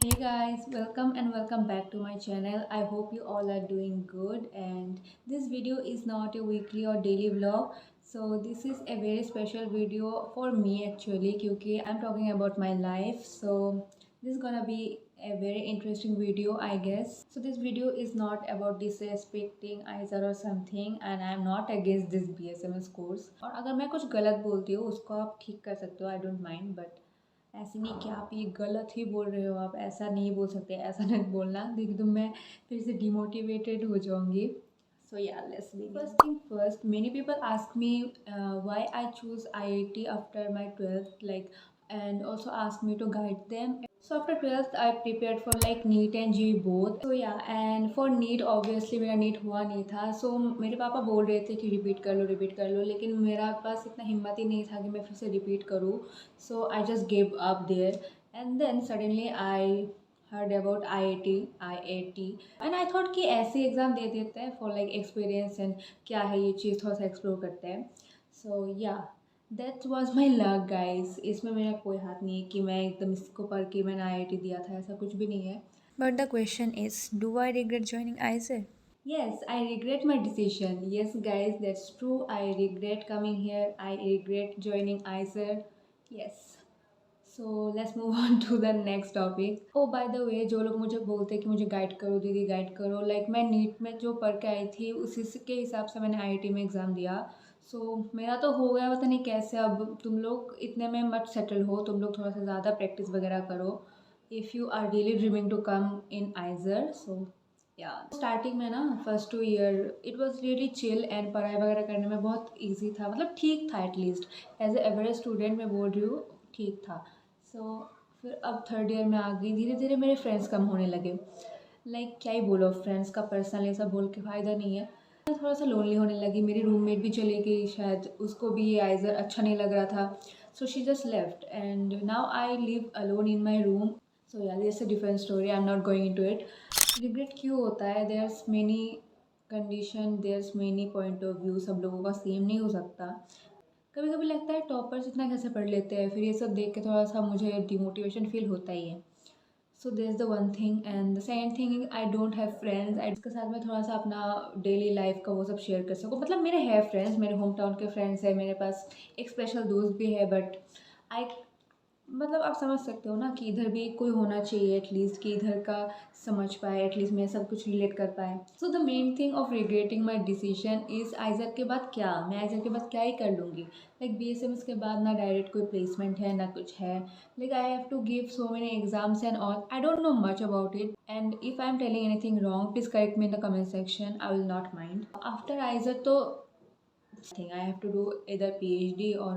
Hey guys, welcome and welcome back to my channel. I hope you all are doing good, and this video is not a weekly or daily vlog. So this is a very special video for me actually because I'm talking about my life. So this is gonna be a very interesting video I guess. So this video is not about disrespecting Aizer or something, and I'm not against this BSMS course. और अगर मैं कुछ गलत बोलती हूँ उसको आप ठीक कर सकते हो, I don't mind, but ऐसे नहीं कि आप ये गलत ही बोल रहे हो, आप ऐसा नहीं बोल सकते, ऐसा नहीं बोलना, देखिए तो मैं फिर से डिमोटिवेटेड हो जाऊंगी. So yeah, let's begin. First thing first, many people ask me why I choose IIT after my 12th, like, and also ask me to guide them. So after 12th I prepared for like NEET and JEE both. So yeah, and for NEET obviously मेरा NEET हुआ नहीं था. So मेरे पापा बोल रहे थे कि रिपीट कर लो, लेकिन मेरा पास इतना हिम्मत ही नहीं था कि मैं फिर से रिपीट करूँ. So I just gave up there, and then suddenly I heard about IIT and I thought कि ऐसे एग्ज़ाम दे देते हैं for like experience and क्या है ये चीज़ थोड़ा सा एक्सप्लोर करते हैं. So yeah, that was my luck guys. इसमें मेरा कोई हाथ नहीं है कि मैं एकदम इसको पढ़ के मैंने IIT दिया था, ऐसा कुछ भी नहीं है. But the question is, do I regret joining ISET? Yes, I regret my decision. Yes guys, that's true. I regret coming here. I regret joining ISER. Yes. So let's move on to the next topic. Oh by the way, जो लोग मुझे बोलते हैं कि मुझे guide करो दीदी guide करो, लाइक मैं नीट में जो पढ़ के आई थी उसी के हिसाब से मैंने आईआईटी में एग्ज़ाम दिया. सो मेरा तो हो गया, पता नहीं कैसे. अब तुम लोग इतने में मत सेटल हो, तुम लोग थोड़ा सा ज़्यादा प्रैक्टिस वगैरह करो if you are really dreaming to come in IISER. So yeah starting में ना first 2 year it was really chill and पढ़ाई वगैरह करने में बहुत ईजी था, मतलब ठीक था at least. As a average student मैं बोल रही हूँ, ठीक था. फिर अब थर्ड ईयर में आ गई, धीरे धीरे मेरे फ्रेंड्स कम होने लगे. लाइक क्या ही बोलो, फ्रेंड्स का पर्सनल ये सब बोल के फ़ायदा नहीं है. मैं थोड़ा सा लोनली होने लगी. मेरी रूममेट भी चली गई, शायद उसको भी ये आइज़र अच्छा नहीं लग रहा था. So she just left and now I live alone in my room. So yeah this a different story, I am not going into it. Regret क्यों होता है? There's many condition, there's many point of view, सब लोगों का same नहीं हो सकता. कभी कभी लगता है टॉपर्स इतना कैसे पढ़ लेते हैं, फिर ये सब देख के थोड़ा सा मुझे डिमोटिवेशन फील होता ही है. So there is the one thing, and the second thing I don't have friends. इसके साथ मैं थोड़ा सा अपना डेली लाइफ का वो सब शेयर कर सकूँ. मतलब मेरे है फ्रेंड्स, मेरे होम टाउन के फ्रेंड्स हैं, मेरे पास एक स्पेशल दोस्त भी है, बट आई, मतलब आप समझ सकते हो ना कि इधर भी कोई होना चाहिए एटलीस्ट, कि इधर का समझ पाए, एटलीस्ट मैं सब कुछ रिलेट कर पाए. So the main thing of regretting my decision is आइजर के बाद क्या, मैं आइजर के बाद क्या ही कर लूँगी. लाइक BSMS के बाद ना डायरेक्ट कोई प्लेसमेंट है ना कुछ है. Like I have to give so many exams and all. I don't know much about it, and if I am telling anything wrong please correct me in the comment section. I will not mind. After IISER तो thing I have to do either PhD or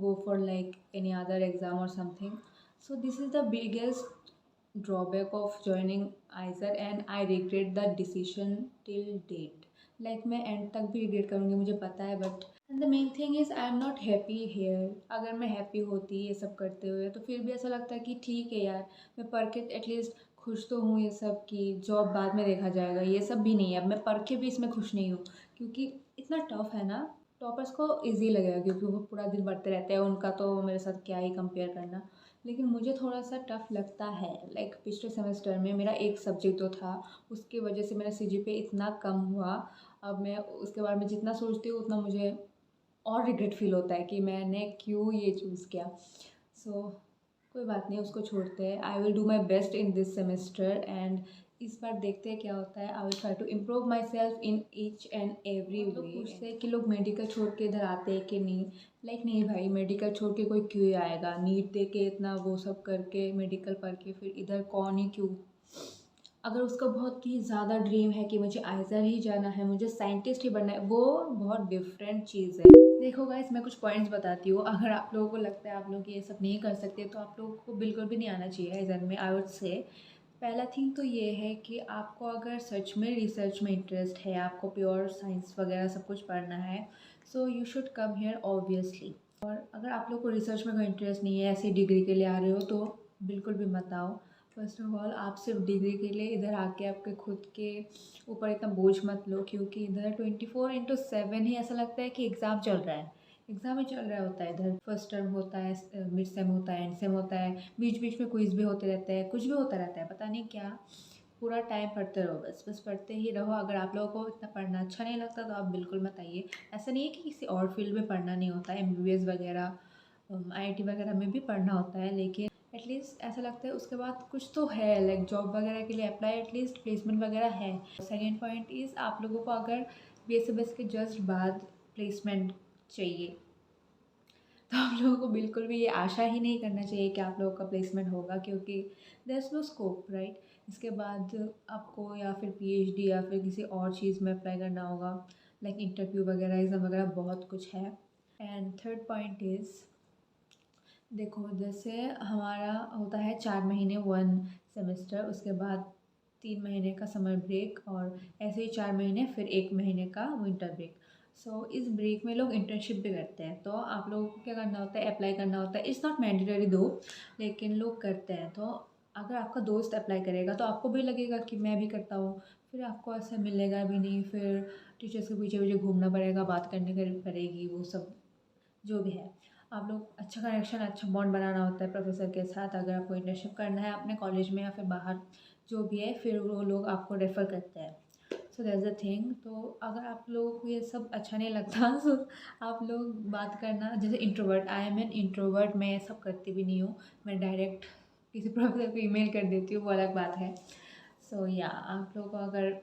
go for like any other exam or something. So this is the biggest drawback of joining ISER, and I regret the decision till date. Like मैं end तक भी regret करूँगी मुझे पता है, but and the main thing is I am not happy here. अगर मैं happy होती ये सब करते हुए तो फिर भी ऐसा लगता है कि ठीक है यार, मैं पढ़ के एटलीस्ट खुश तो हूँ. ये सब की जॉब बाद में देखा जाएगा, ये सब भी नहीं है. अब मैं पढ़ के भी इसमें खुश नहीं हूँ क्योंकि इतना टफ है ना. टॉपर्स को इजी लगेगा क्योंकि वो पूरा दिन पढ़ते रहते हैं, उनका तो मेरे साथ क्या ही कंपेयर करना. लेकिन मुझे थोड़ा सा टफ लगता है. लाइक पिछले सेमेस्टर में मेरा एक सब्जेक्ट तो था, उसकी वजह से मेरा CGPA इतना कम हुआ. अब मैं उसके बारे में जितना सोचती हूँ उतना मुझे और रिग्रेट फील होता है कि मैंने क्यों ये चूज़ किया. सो कोई बात नहीं, उसको छोड़ते हैं. I will do my best in this semester, and इस बार देखते हैं क्या होता है. I will try to improve myself in each and every way. पूछते हैं कि लोग मेडिकल छोड़ के इधर आते हैं कि नहीं. लाइक नहीं भाई, मेडिकल छोड़ के कोई क्यों ही आएगा. नीट दे के इतना वो सब करके मेडिकल पढ़ के फिर इधर कौन ही क्यों. अगर उसका बहुत ही ज़्यादा ड्रीम है कि मुझे आइजर ही जाना है, मुझे साइंटिस्ट ही बनना है, वो बहुत डिफरेंट चीज़ है. देखो गाइस, मैं कुछ पॉइंट्स बताती हूँ. अगर आप लोगों को लगता है आप लोग ये सब नहीं कर सकते तो आप लोगों को बिल्कुल भी नहीं आना चाहिए आइजर में, आई वुड से. पहला थिंग तो ये है कि आपको अगर सच में रिसर्च में इंटरेस्ट है, आपको प्योर साइंस वगैरह सब कुछ पढ़ना है, so you should come here obviously. और अगर आप लोग को रिसर्च में कोई इंटरेस्ट नहीं है, ऐसी डिग्री के लिए आ रहे हो, तो बिल्कुल भी मत आओ. फर्स्ट ऑफ ऑल आप सिर्फ डिग्री के लिए इधर आके आपके खुद के ऊपर इतना बोझ मत लो, क्योंकि इधर 24/7 ही ऐसा लगता है कि एग्ज़ाम चल रहा है. एग्ज़ाम ही चल रहा होता है, इधर फर्स्ट टर्म होता है, मिड सेम होता है, एंड सेम होता है, बीच बीच में क्विज़ भी होते रहते हैं, कुछ भी होता रहता है, पता नहीं क्या। पूरा टाइम पढ़ते रहो, बस बस पढ़ते ही रहो। अगर आप लोगों को इतना पढ़ना अच्छा नहीं लगता तो आप बिल्कुल मत आइए। ऐसा नहीं है कि किसी और फील्ड में पढ़ना नहीं होता है, एमबीबीएस वगैरह, आईआईटी वगैरह में भी पढ़ना होता है, लेकिन एटलीस्ट ऐसा लगता है उसके बाद कुछ तो है, लाइक जॉब वगैरह के लिए अप्लाई, एटलीस्ट प्लेसमेंट वगैरह है। सेकेंड पॉइंट इज़, आप लोगों को अगर बीएसएमएस के जस्ट बाद प्लेसमेंट चाहिए तो आप लोगों को बिल्कुल भी ये आशा ही नहीं करना चाहिए कि आप लोगों का प्लेसमेंट होगा, क्योंकि there is no scope, right. इसके बाद आपको या फिर पीएचडी या फिर किसी और चीज़ में अप्लाई करना होगा, लाइक इंटरव्यू वगैरह, एग्ज़ाम वगैरह, बहुत कुछ है। एंड थर्ड पॉइंट इज़, देखो जैसे हमारा होता है 4 महीने 1 सेमेस्टर, उसके बाद 3 महीने का समर ब्रेक, और ऐसे ही 4 महीने फिर 1 महीने का विंटर ब्रेक। सो इस ब्रेक में लोग इंटर्नशिप भी करते हैं, तो आप लोगों को क्या करना होता है, अप्लाई करना होता है। इट्स नॉट मैंडेटरी दो, लेकिन लोग करते हैं। तो अगर आपका दोस्त अप्लाई करेगा तो आपको भी लगेगा कि मैं भी करता हूँ, फिर आपको ऐसा मिलेगा भी नहीं, फिर टीचर्स के पीछे पीछे घूमना पड़ेगा, बात करने पड़ेगी, वो सब जो भी है। आप लोग अच्छा कनेक्शन, अच्छा बॉन्ड बनाना होता है प्रोफेसर के साथ। अगर आपको इंटर्नशिप करना है अपने कॉलेज में या फिर बाहर जो भी है, फिर वो लोग आपको रेफ़र करते हैं। So that's the thing. तो अगर आप लोगों को ये सब अच्छा नहीं लगता तो आप लोग बात करना, जैसे introvert, I am an introvert, मैं ये सब करती भी नहीं हूँ। मैं डायरेक्ट किसी प्रोफेसर को ईमेल कर देती हूँ, वो अलग बात है। सो या आप लोगों को अगर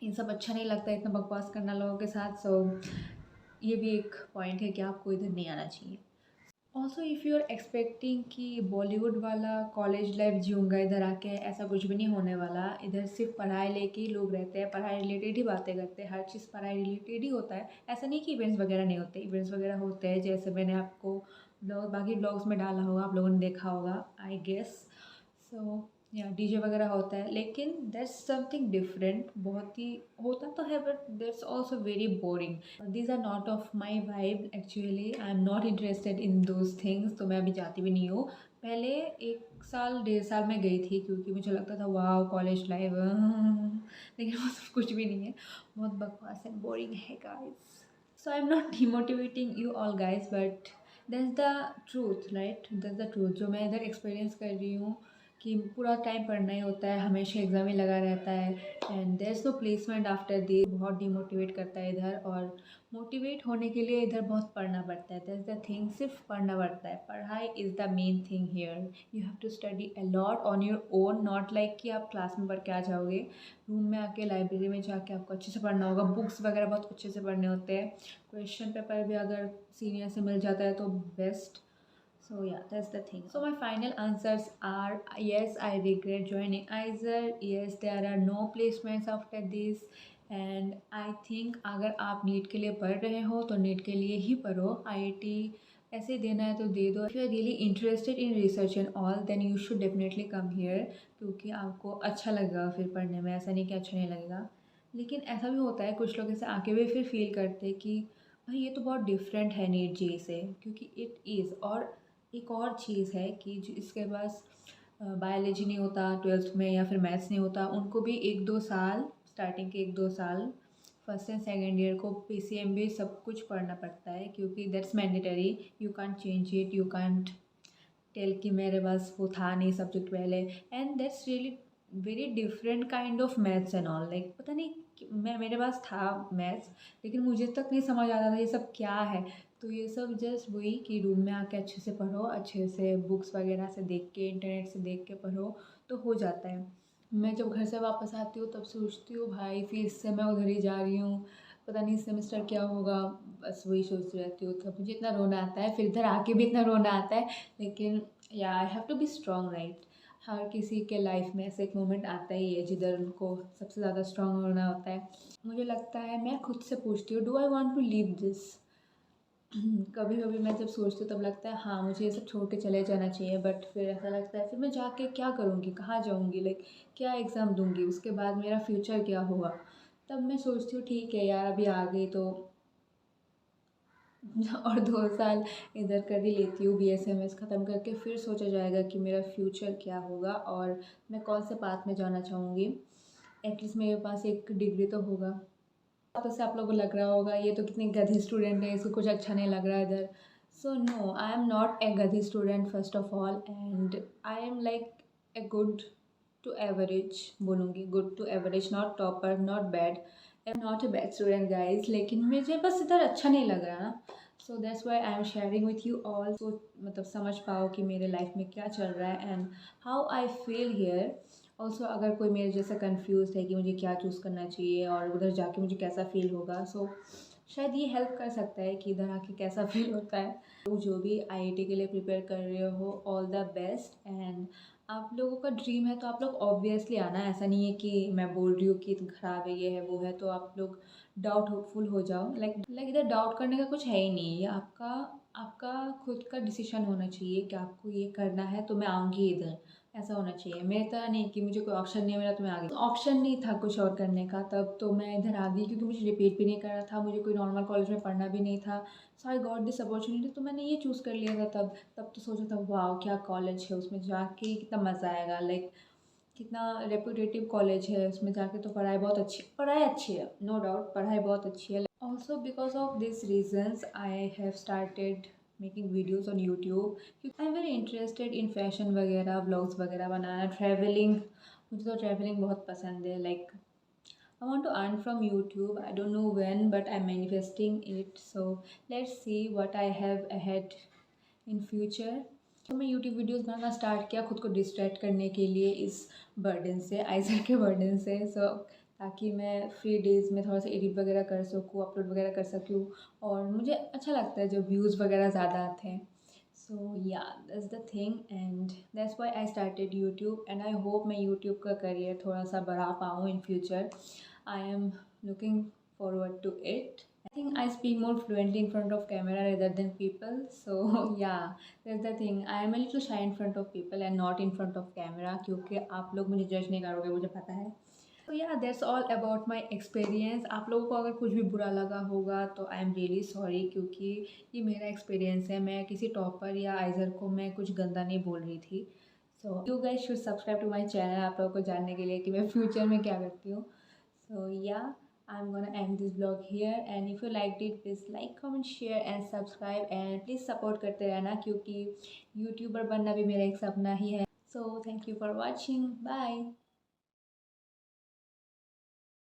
ये सब अच्छा नहीं लगता इतना बकवास करना लोगों के साथ, सो ये भी एक पॉइंट है कि आपको इधर नहीं आना चाहिए। Also if you are expecting कि बॉलीवुड वाला कॉलेज लाइफ जीऊँगा इधर आके, ऐसा कुछ भी नहीं होने वाला। इधर सिर्फ पढ़ाई लेके ही लोग रहते हैं, पढ़ाई रिलेटेड ही बातें करते हैं, हर चीज़ पढ़ाई रिलेटेड ही होता है। ऐसा नहीं कि इवेंट्स वगैरह नहीं होते, इवेंट्स वगैरह होते हैं, जैसे मैंने आपको बाकी ब्लॉग्स में डाला होगा, आप लोगों ने देखा होगा, आई गेस। सो या डीजे वगैरह होता है, लेकिन दैट्स समथिंग डिफरेंट। बहुत ही होता तो है, but that's also very boring. These are not of my vibe actually, I am not interested in those things, तो मैं अभी जाती भी नहीं हूँ। पहले 1 साल 1.5 साल में गई थी, क्योंकि मुझे लगता था वाह कॉलेज लाइफ लेकिन वो सब कुछ भी नहीं है, बहुत बकवास एंड बोरिंग है guys. So I am not demotivating you all guys, but that's the truth, right, that's the truth जो मैं इधर एक्सपीरियंस कर रही हूँ, कि पूरा टाइम पढ़ना ही होता है, हमेशा एग्ज़ाम ही लगा रहता है, and there is no placement after this. बहुत डिमोटिवेट करता है इधर, और मोटिवेट होने के लिए इधर बहुत पढ़ना पड़ता है। दैट्स द थिंग, सिर्फ पढ़ना पड़ता है। पढ़ाई is the main thing here. You have to study a lot on your own, not like कि आप क्लास में पढ़ के आ जाओगे। रूम में आके, लाइब्रेरी में जाके आपको अच्छे से पढ़ना होगा, बुक्स वगैरह बहुत अच्छे से पढ़ने होते हैं। क्वेश्चन पेपर भी अगर सीनियर से मिल जाता है तो best. So yeah, that's the thing. So my final answers are yes, I regret joining ISER. Yes, there are no placements after this. And I think अगर आप नीट के लिए पढ़ रहे हो तो नीट के लिए ही पढ़ो। आईआईटी ऐसे देना है तो दे दो। If you are really interested in research and all, then you should definitely come here, क्योंकि आपको अच्छा लगेगा फिर पढ़ने में, ऐसा नहीं कि अच्छा नहीं लगेगा। लेकिन ऐसा भी होता है, कुछ लोग ऐसे आके भी फिर फील करते हैं कि भाई ये तो बहुत डिफरेंट है नीट जी से, क्योंकि इट इज़। और एक और चीज़ है कि जिसके पास बायोलॉजी नहीं होता 12th में, या फिर मैथ्स नहीं होता, उनको भी 1-2 साल, स्टार्टिंग के 1-2 साल फर्स्ट एंड सेकेंड ईयर को पीसीएम सब कुछ पढ़ना पड़ता है, क्योंकि that's mandatory. You can't change it, you can't tell कि मेरे पास वो था नहीं सब्जेक्ट पहले। And that's really very different kind of maths and all, like पता नहीं मेरे पास था मैथ्स, लेकिन मुझे तक नहीं समझ आता था ये सब क्या है। तो ये सब जस्ट वही कि रूम में आके अच्छे से पढ़ो, अच्छे से बुक्स वगैरह से देख के, इंटरनेट से देख के पढ़ो तो हो जाता है। मैं जब घर से वापस आती हूँ तब सोचती हूँ भाई फिर इससे मैं उधर ही जा रही हूँ, पता नहीं सेमेस्टर क्या होगा, बस वही सोचती रहती हूँ। तब मुझे इतना रोना आता है, फिर इधर आके भी इतना रोना आता है, लेकिन yeah I have to be strong, right. हर किसी के लाइफ में ऐसे एक मोमेंट आता ही है जिधर उनको सबसे ज़्यादा स्ट्रॉन्ग होना होता है। मुझे लगता है, मैं खुद से पूछती हूँ, do I want to leave this. कभी कभी मैं जब सोचती हूँ तब लगता है हाँ मुझे ये सब छोड़ के चले जाना चाहिए, बट फिर ऐसा लगता है फिर मैं जाके क्या करूँगी, कहाँ जाऊँगी, लाइक क्या एग्ज़ाम दूँगी, उसके बाद मेरा फ्यूचर क्या होगा। तब मैं सोचती हूँ ठीक है यार, अभी आ गई तो और 2 साल इधर कर ही लेती हूँ, बीएसएमएस ख़त्म करके फिर सोचा जाएगा कि मेरा फ्यूचर क्या होगा और मैं कौन से पाथ में जाना चाहूँगी। एटलीस्ट मेरे पास एक डिग्री तो होगा। तो से आप लोगों को लग रहा होगा ये तो कितनी गधी स्टूडेंट है, इसको कुछ अच्छा नहीं लग रहा है इधर। So no, I am not a गधी student first of all, and I am like a good to average बोलूँगी, good to average, not topper, not bad. I am not a bad student guys, लेकिन मुझे बस इधर अच्छा नहीं लग रहा ना। So that's why I am sharing with you all, so मतलब समझ पाओ कि मेरे लाइफ में क्या चल रहा है and how I feel here. Also अगर कोई मेरे जैसा कन्फ्यूज़ है कि मुझे क्या चूज़ करना चाहिए और उधर जाके मुझे कैसा फ़ील होगा, सो शायद ये हेल्प कर सकता है कि इधर आके कैसा फ़ील होता है। तो जो भी आईआईटी के लिए प्रिपेयर कर रहे हो, ऑल द बेस्ट। एंड आप लोगों का ड्रीम है तो आप लोग ऑब्वियसली आना, ऐसा नहीं है कि मैं बोल रही हूँ कि ख़राब है, ये है, वो है, तो आप लोग डाउटफुल हो जाओ। लाइक इधर डाउट करने का कुछ है ही नहीं, ये आपका आपका खुद का डिसीजन होना चाहिए कि आपको ये करना है तो मैं आऊँगी इधर, ऐसा होना चाहिए। मेरे तरह नहीं कि मुझे कोई ऑप्शन नहीं मिला तो मैं आ गई, ऑप्शन नहीं था कुछ और करने का तब तो मैं इधर आ गई, क्योंकि मुझे रिपीट भी नहीं करना था, मुझे कोई नॉर्मल कॉलेज में पढ़ना भी नहीं था। सो आई गॉट दिस अपॉर्चुनिटी, तो मैंने ये चूज़ कर लिया था तब तो सोचा था वाह क्या कॉलेज है, उसमें जाके कितना मज़ा आएगा, लाइक कितना रेपुटेटिव कॉलेज है, उसमें जाके तो पढ़ाई अच्छी है, नो डाउट पढ़ाई बहुत अच्छी है। Also because of this reasons I have started making videos on YouTube, क्योंकि I am very interested in fashion वगैरह, व्लॉग्स वगैरह बनाना, ट्रैवलिंग। मुझे तो ट्रैवलिंग बहुत पसंद है। Like I want to earn from YouTube. I don't know when, but I'm manifesting it. So let's see what I have ahead in future. तो मैं यूट्यूब वीडियोस बनाना स्टार्ट किया खुद को डिस्ट्रैक्ट करने के लिए इस बर्डन से, आइज़र के बर्डन से। सो ताकि मैं फ्री डेज़ में थोड़ा सा एडिट वगैरह कर सकूँ, अपलोड वगैरह कर सकूँ, और मुझे अच्छा लगता है जब व्यूज़ वगैरह ज़्यादा आते हैं। सो या that's the thing and that's why I started YouTube, and I hope मैं यूट्यूब का करियर थोड़ा सा बढ़ा पाऊँ in future. I am looking forward to it. I think I speak more fluently in front of camera rather than people. So yeah, that's the thing. I am a little shy in front of people and not in front of camera, क्योंकि आप लोग मुझे जज नहीं करोगे, मुझे पता है। तो yeah, that's all about my experience. आप लोगों को अगर कुछ भी बुरा लगा होगा तो आई एम रियली सॉरी, क्योंकि ये मेरा एक्सपीरियंस है। मैं किसी टॉपर या आइज़र को मैं कुछ गंदा नहीं बोल रही थी। So you guys should subscribe to my channel, आप लोगों को जानने के लिए कि मैं फ्यूचर में क्या करती हूँ। So yeah, I'm gonna end this vlog here, and if you liked it, please like, comment, share and subscribe, and please support करते रहना, क्योंकि यूट्यूबर बनना भी मेरा एक सपना ही है। So thank you for watching. Bye.